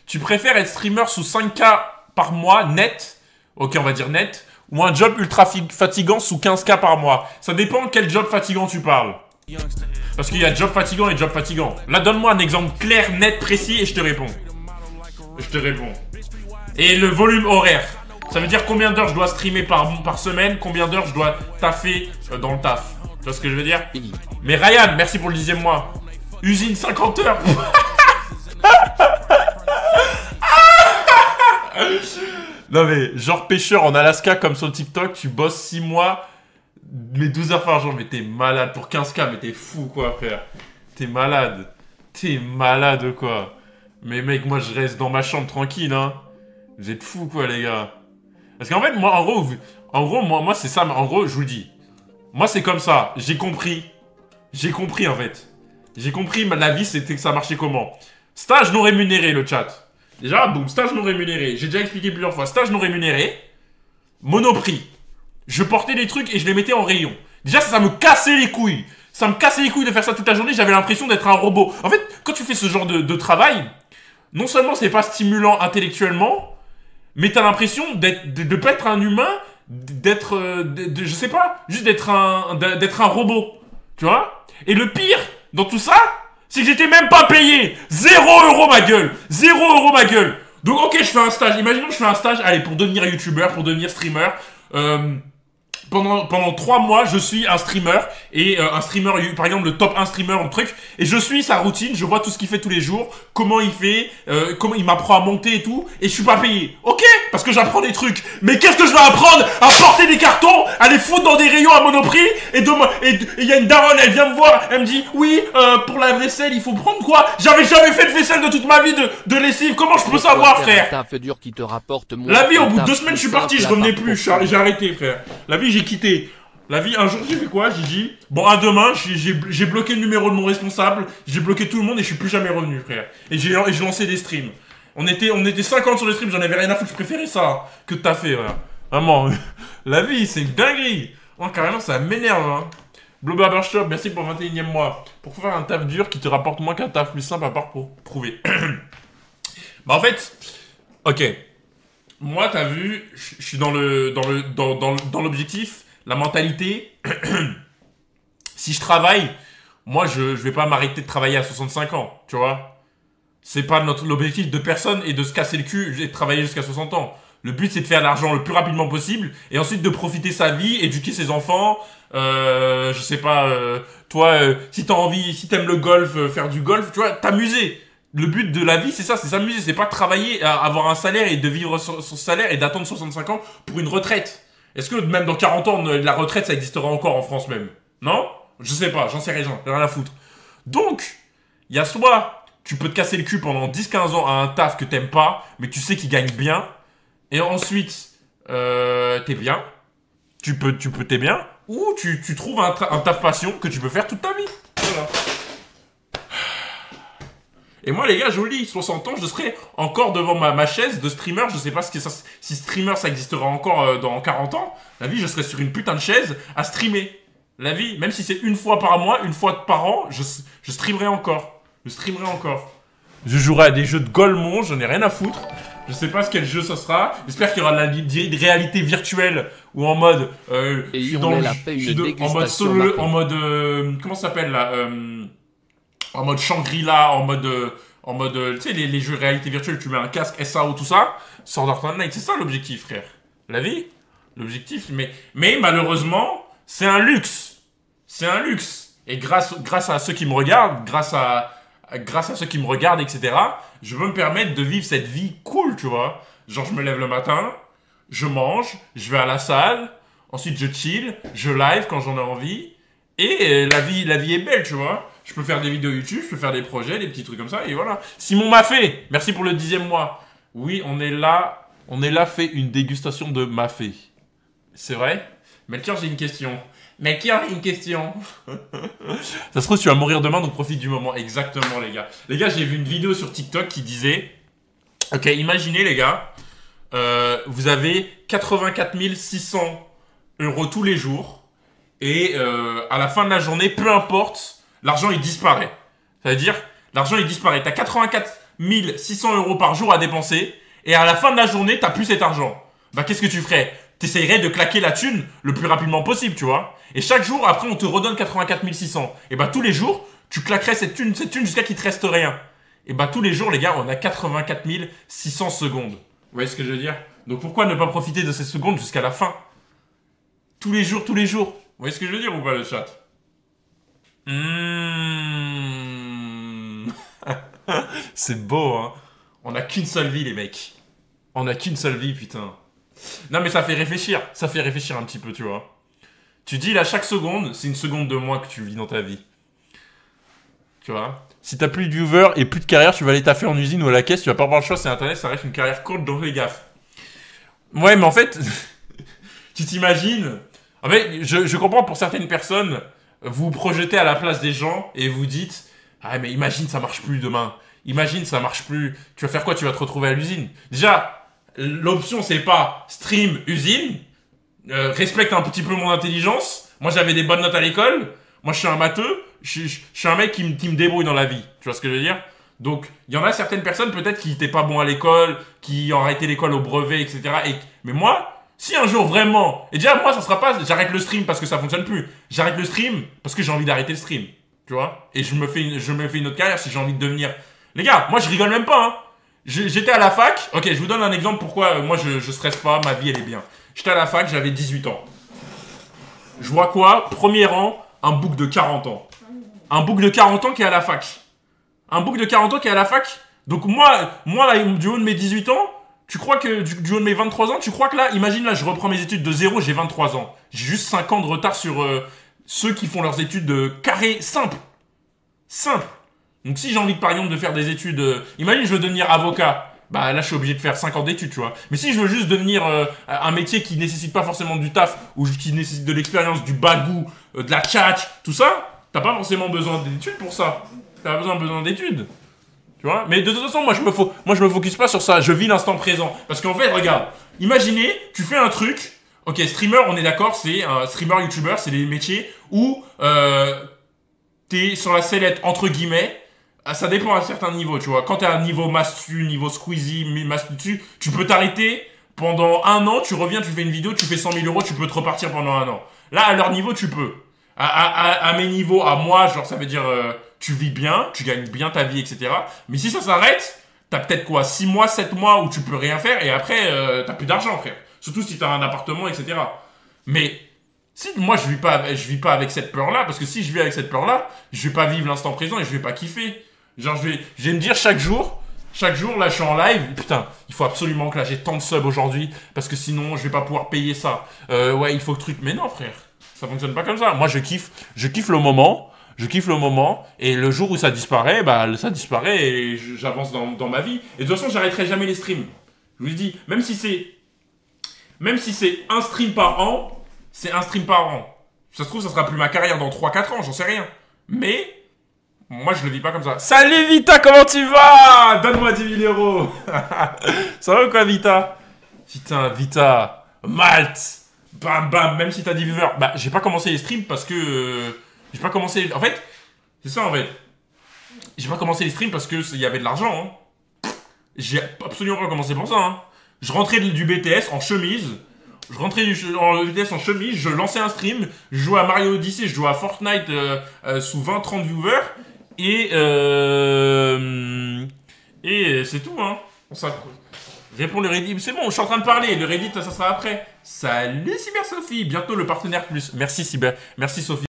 Tu préfères être streamer sous 5K par mois net, ok on va dire net, ou un job ultra fatigant sous 15K par mois? Ça dépend quel job fatigant tu parles. Parce qu'il y a job fatigant et job fatigant. Là donne-moi un exemple clair, net, précis et je te réponds. Et le volume horaire. Ça veut dire combien d'heures je dois streamer par semaine, combien d'heures je dois taffer dans le taf. Tu vois ce que je veux dire? Mais Ryan, merci pour le 10e mois. Usine 50 heures. Non mais, genre pêcheur en Alaska comme sur TikTok, tu bosses 6 mois, mais 12 heures par jour, mais t'es malade pour 15K, mais t'es fou quoi frère. T'es malade quoi. Mais mec, moi je reste dans ma chambre tranquille hein. Vous êtes fous quoi les gars. Parce qu'en fait, moi en gros, moi c'est ça, en gros je vous le dis. Moi c'est comme ça, j'ai compris en fait. J'ai compris, la vie c'était que ça marchait comment. Stage non rémunéré le chat. Déjà, boum, stage non rémunéré. J'ai déjà expliqué plusieurs fois. Stage non rémunéré, Monoprix. Je portais des trucs et je les mettais en rayon. Déjà, ça me cassait les couilles. Ça me cassait les couilles de faire ça toute la journée. J'avais l'impression d'être un robot. En fait, quand tu fais ce genre de travail, non seulement c'est pas stimulant intellectuellement, mais t'as l'impression de pas être un humain, je sais pas, juste d'être un robot. Tu vois? Et le pire dans tout ça, c'est que j'étais même pas payé. 0 € ma gueule. 0 € ma gueule. Donc ok, je fais un stage. Imaginons que je fais un stage, allez, pour devenir youtubeur, pour devenir streamer. Pendant 3 mois, je suis un streamer. Et un streamer, par exemple, le top 1 streamer, un truc. Et je suis sa routine, je vois tout ce qu'il fait tous les jours. Comment il fait, comment il m'apprend à monter et tout. Et je suis pas payé. Ok, parce que j'apprends des trucs. Mais qu'est-ce que je vais apprendre? À porter des cartons, à les foutre dans des rayons à Monoprix. Et il y a une daronne, elle vient me voir. Elle me dit, oui, pour la vaisselle, il faut prendre quoi? J'avais jamais fait de vaisselle de toute ma vie de lessive. Comment je peux savoir, frère? Dur qui te rapporte La vie, au bout de 2 semaines, je suis parti. Je revenais plus. J'ai arrêté, frère. La vie, j'ai quitté. La vie, un jour, j'ai fait quoi? J'ai dit, bon, à demain, j'ai bloqué le numéro de mon responsable, j'ai bloqué tout le monde et je suis plus jamais revenu, frère. Et j'ai lancé des streams. On était 50 sur le stream, j'en avais rien à foutre, je préférais ça que de taffer, voilà. Vraiment, la vie, c'est une dinguerie. Oh, carrément, ça m'énerve, hein. Blue Barbershop, merci pour le 21e mois. Pour faire un taf dur qui te rapporte moins qu'un taf plus simple, à part pour prouver. Bah, en fait, ok. Moi, t'as vu, je suis dans l'objectif. La mentalité, si je travaille, moi je vais pas m'arrêter de travailler à 65 ans, tu vois. C'est pas l'objectif de personne et de se casser le cul et de travailler jusqu'à 60 ans. Le but c'est de faire l'argent le plus rapidement possible et ensuite de profiter sa vie, éduquer ses enfants, je sais pas, toi, si t'as envie, si t'aimes le golf, faire du golf, tu vois, t'amuser. Le but de la vie c'est ça, c'est s'amuser, c'est pas de travailler, avoir un salaire et de vivre son salaire et d'attendre 65 ans pour une retraite. Est-ce que même dans 40 ans, la retraite, ça existera encore en France même? Non? Je sais pas, j'en sais rien à foutre. Donc, il y a soit tu peux te casser le cul pendant 10-15 ans à un taf que t'aimes pas, mais tu sais qu'il gagne bien, et ensuite, t'es bien, t'es bien, ou tu trouves un taf passion que tu peux faire toute ta vie. Voilà. Et moi, les gars, je vous le dis, 60 ans, je serai encore devant ma chaise de streamer. Je sais pas si streamer, ça existera encore dans 40 ans. La vie, je serai sur une putain de chaise à streamer. La vie, même si c'est une fois par mois, une fois par an, je streamerai encore. Je jouerai à des jeux de Golemon, j'en ai rien à foutre. Je sais pas quel jeu ça sera. J'espère qu'il y aura de la réalité virtuelle ou en mode... en mode solo, en mode... comment ça s'appelle là en mode Shangri-La, en mode, tu sais, les jeux réalité virtuelle, tu mets un casque, SAO, tout ça. Sword Art Online, c'est ça l'objectif, frère. La vie, l'objectif, mais malheureusement, c'est un luxe. C'est un luxe. Et grâce à ceux qui me regardent, grâce à ceux qui me regardent, etc., je veux me permettre de vivre cette vie cool, tu vois. Genre, je me lève le matin, je mange, je vais à la salle, ensuite je chill, je live quand j'en ai envie, et la vie est belle, tu vois. Je peux faire des vidéos YouTube, je peux faire des projets, des petits trucs comme ça, et voilà. Simon Maffé, merci pour le 10e mois. Oui, on est là, fait une dégustation de Maffé. C'est vrai? Melchior, j'ai une question. Ça se trouve, tu vas mourir demain, donc profite du moment. Exactement, les gars. Les gars, j'ai vu une vidéo sur TikTok qui disait... Ok, imaginez, les gars, vous avez 84 600 € tous les jours, et à la fin de la journée, peu importe... L'argent, il disparaît. C'est-à-dire, L'argent, il disparaît. T'as 84 600 € par jour à dépenser. Et à la fin de la journée, t'as plus cet argent. Bah, qu'est-ce que tu ferais? T'essayerais de claquer la thune le plus rapidement possible, tu vois. Et chaque jour, après, on te redonne 84 600. Et bah, tous les jours, tu claquerais cette thune jusqu'à qu'il te reste rien. Et bah, tous les jours, les gars, on a 84 600 secondes. Vous voyez ce que je veux dire? Donc, pourquoi ne pas profiter de ces secondes jusqu'à la fin? Tous les jours, tous les jours. Vous voyez ce que je veux dire ou pas, le chat? C'est beau, hein. On a qu'une seule vie, les mecs. On a qu'une seule vie, putain. Non, mais ça fait réfléchir. Ça fait réfléchir un petit peu, tu vois. Tu dis, là, chaque seconde, c'est une seconde de moins que tu vis dans ta vie. Tu vois. Si t'as plus de viewers et plus de carrière, tu vas aller taffer en usine ou à la caisse, tu vas pas avoir le choix, c'est Internet, ça reste une carrière courte, donc fais gaffe. Ouais, mais en fait, tu t'imagines... En fait, je comprends pour certaines personnes, vous vous projetez à la place des gens et vous dites, ah, mais imagine, ça marche plus demain. Imagine, ça marche plus. Tu vas faire quoi? Tu vas te retrouver à l'usine. Déjà, l'option, c'est pas stream, usine. Respecte un petit peu mon intelligence. Moi, j'avais des bonnes notes à l'école. Moi, je suis un matheux. Je suis un mec qui me débrouille dans la vie. Tu vois ce que je veux dire? Donc, il y en a certaines personnes, peut-être, qui n'étaient pas bons à l'école, qui ont arrêté l'école au brevet, etc. Mais moi, si un jour vraiment... Et déjà, moi, ça sera pas... J'arrête le stream parce que ça fonctionne plus. J'arrête le stream parce que j'ai envie d'arrêter le stream. Tu vois? Et je me fais une autre carrière si j'ai envie de devenir... Les gars, moi, je rigole même pas, hein. J'étais à la fac. Ok, je vous donne un exemple pourquoi moi, je stresse pas. Ma vie, elle est bien. J'étais à la fac, j'avais 18 ans. Je vois quoi? Premier rang, un bouc de 40 ans. Un bouc de 40 ans qui est à la fac. Un bouc de 40 ans qui est à la fac. Donc moi là, du haut de mes 18 ans, tu crois que, du haut de mes 23 ans, tu crois que là, imagine là, je reprends mes études de zéro, j'ai 23 ans. J'ai juste 5 ans de retard sur ceux qui font leurs études carré simple. Simple. Donc si j'ai envie, par exemple, de faire des études... imagine, je veux devenir avocat. Bah là, je suis obligé de faire 5 ans d'études, tu vois. Mais si je veux juste devenir un métier qui nécessite pas forcément du taf, ou qui nécessite de l'expérience, du bagou, de la tchatch, tout ça, t'as pas forcément besoin d'études pour ça. T'as besoin d'études. Tu vois. Mais de toute façon, moi, je me focus pas sur ça. Je vis l'instant présent. Parce qu'en fait, regarde. Imaginez, tu fais un truc. Ok, streamer, on est d'accord, c'est un streamer, youtubeur, c'est des métiers où t'es sur la sellette, entre guillemets. Ça dépend à un certain niveau, tu vois. Quand t'es à un niveau mastu, niveau squeezie, mastu, tu peux t'arrêter pendant un an, tu reviens, tu fais une vidéo, tu fais 100 000 €, tu peux te repartir pendant un an. Là, à leur niveau, tu peux. À mes niveaux, à moi, genre, ça veut dire, tu vis bien, tu gagnes bien ta vie, etc. Mais si ça s'arrête, t'as peut-être quoi, 6 mois, 7 mois où tu peux rien faire, et après, t'as plus d'argent, frère. Surtout si t'as un appartement, etc. Mais, si moi, je vis pas avec cette peur-là, parce que si je vis avec cette peur-là, je vais pas vivre l'instant présent et je vais pas kiffer. Genre, je vais me dire chaque jour, là, je suis en live, putain, il faut absolument que là, j'ai tant de subs aujourd'hui, parce que sinon, je vais pas pouvoir payer ça. Ouais, il faut que truc. Mais non, frère, ça fonctionne pas comme ça. Moi, je kiffe le moment, et le jour où ça disparaît, bah, ça disparaît, et j'avance dans ma vie. Et de toute façon, j'arrêterai jamais les streams. Je vous dis, même si c'est un stream par an, c'est un stream par an. Ça se trouve, ça sera plus ma carrière dans 3-4 ans, j'en sais rien. Mais... moi, je le vis pas comme ça. Salut Vita, comment tu vas? Donne-moi 10 000 €. Ça va ou quoi, Vita? Putain, Vita, Malte, bam bam, même si t'as 10 viewers. Bah, j'ai pas commencé les streams parce que... j'ai pas commencé... En fait, c'est ça en fait. J'ai pas commencé les streams parce que il y avait de l'argent. Hein. J'ai absolument pas commencé pour ça. Hein. Je rentrais du BTS en chemise. Je rentrais en BTS en chemise, je lançais un stream, je jouais à Mario Odyssey, je jouais à Fortnite sous 20-30 viewers. Et c'est tout, hein. Réponds le Reddit. C'est bon, je suis en train de parler. Le Reddit, ça sera après. Salut Cyber Sophie. Bientôt le partenaire plus. Merci Cyber. Merci Sophie.